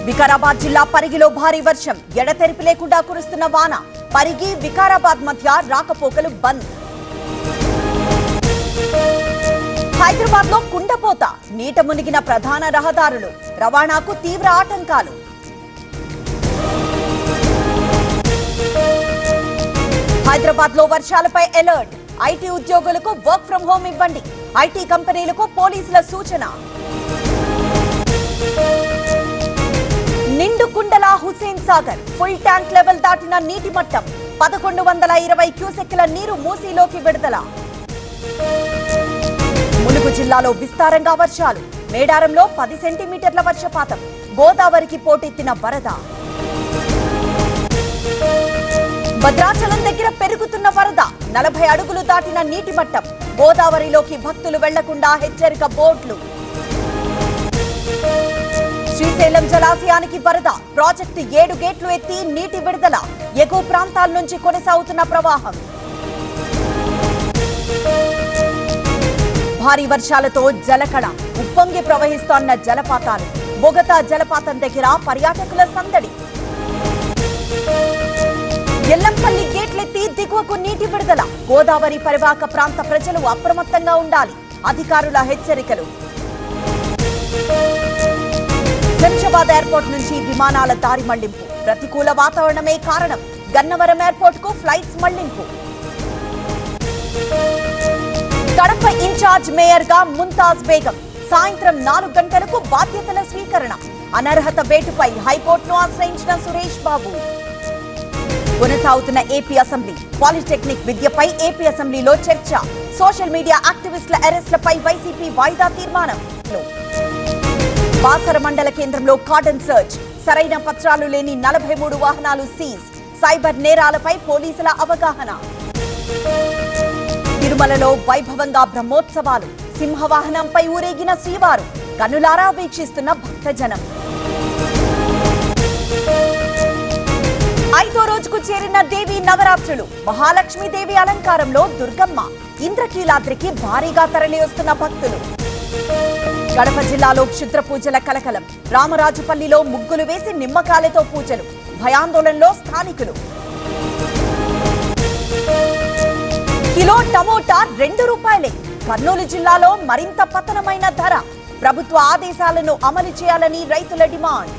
వికారాబాద్ జిల్లా పరిగిలో భారీ వర్షం, ఎడతెరిపి లేకుండా కురుస్తున్న వాన. పరిగి వికారాబాద్ మధ్య రాకపోకలు బంద్. హైదరాబాద్ లో కుండపోత, నీట మునిగిన ప్రధాన రహదారులు, రవాణాకు తీవ్ర ఆటంకాలు. హైదరాబాద్ లో వర్షాలపై అలర్ట్, ఐటీ ఉద్యోగులకు వర్క్ ఫ్రం హోమ్ ఇవ్వండి, ఐటీ కంపెనీలకు పోలీసుల సూచన. నిండు కుండల Hussain Sagar, full tank level దాటిన నీటి మట్టం, 1120 క్యూసెక్కుల నీరు మూసీలోకి విడుదల. ములుగు జిల్లాలో విస్తారంగా వర్షాలు, మేడారంలో 10 సెంటీమీటర్ల వర్షపాతం, గోదావరికి పోటెత్తిన వరద. భద్రాచలం దగ్గర పెరుగుతున్న వరద, 40 అడుగులు దాటిన నీటి మట్టం, గోదావరిలోకి భక్తులు వెళ్లకుండా హెచ్చరిక బోర్డులు. శ్రీశైలం జలాశయానికి వరద, ప్రాజెక్టు 7 గేట్లు ఎత్తి నీటి విడుదల, ఎగువ ప్రాంతాల నుంచి కొనసాగుతున్న ప్రవాహం. భారీ వర్షాలతో జలకళ, ఉప్పొంగి ప్రవహిస్తోన్న జలపాతాలు, బొగతా జలపాతం దగ్గర పర్యాటకుల సందడి. ఎల్లంపల్లి గేట్లెత్తి దిగువకు నీటి విడుదల, గోదావరి పరివాహక ప్రాంత ప్రజలు అప్రమత్తంగా ఉండాలి, అధికారుల హెచ్చరికలు. శంషాబాద్ ఎయిర్పోర్ట్ నుంచి విమానాల దారి మళ్లింపు, ప్రతికూల వాతావరణమే కారణం, గన్నవరం ఎయిర్పోర్ట్ కు ఫ్లైట్స్ మళ్లింపు. కడప ఇన్ఛార్జ్ మేయర్ గా ముంతాజ్ బేగం, సాయంత్రం 4 గంటలకు బాధ్యతల స్వీకరణ. అనర్హత వేటుపై హైకోర్టును ఆశ్రయించిన సురేష్ బాబు. కొనసాగుతున్న ఏపీ అసెంబ్లీ, పాలిటెక్నిక్ విద్యపై ఏపీ అసెంబ్లీలో చర్చ, సోషల్ మీడియా యాక్టివిస్టుల అరెస్టులపై వైసీపీ వాయిదా తీర్మానం. బాసర మండల కేంద్రంలో కార్డన్ సర్చ్, సరైన పత్రాలు లేని 43 వాహనాలు సీజ్, సైబర్ నేరాలపై పోలీసుల అవగాహన. తిరుమలలో వైభవంగా బ్రహ్మోత్సవాలు, సింహవాహనంపై ఊరేగిన శ్రీవారు, కనులారా వీక్షిస్తున్న భక్తజనం. 5వ రోజుకు చేరిన దేవి నవరాత్రులు, మహాలక్ష్మీదేవి అలంకారంలో దుర్గమ్మ, ఇంద్రకీలాద్రికి భారీగా తరలి వస్తున్న భక్తులు. కడప జిల్లాలో క్షుద్ర పూజల కలకలం, రామరాజుపల్లిలో ముగ్గులు వేసి నిమ్మకాయలతో పూజలు, భయాందోళనలో స్థానికులు. Kilo tomato ₹2. కర్నూలు జిల్లాలో మరింత పతనమైన ధర, ప్రభుత్వ ఆదేశాలను అమలు చేయాలని రైతుల డిమాండ్.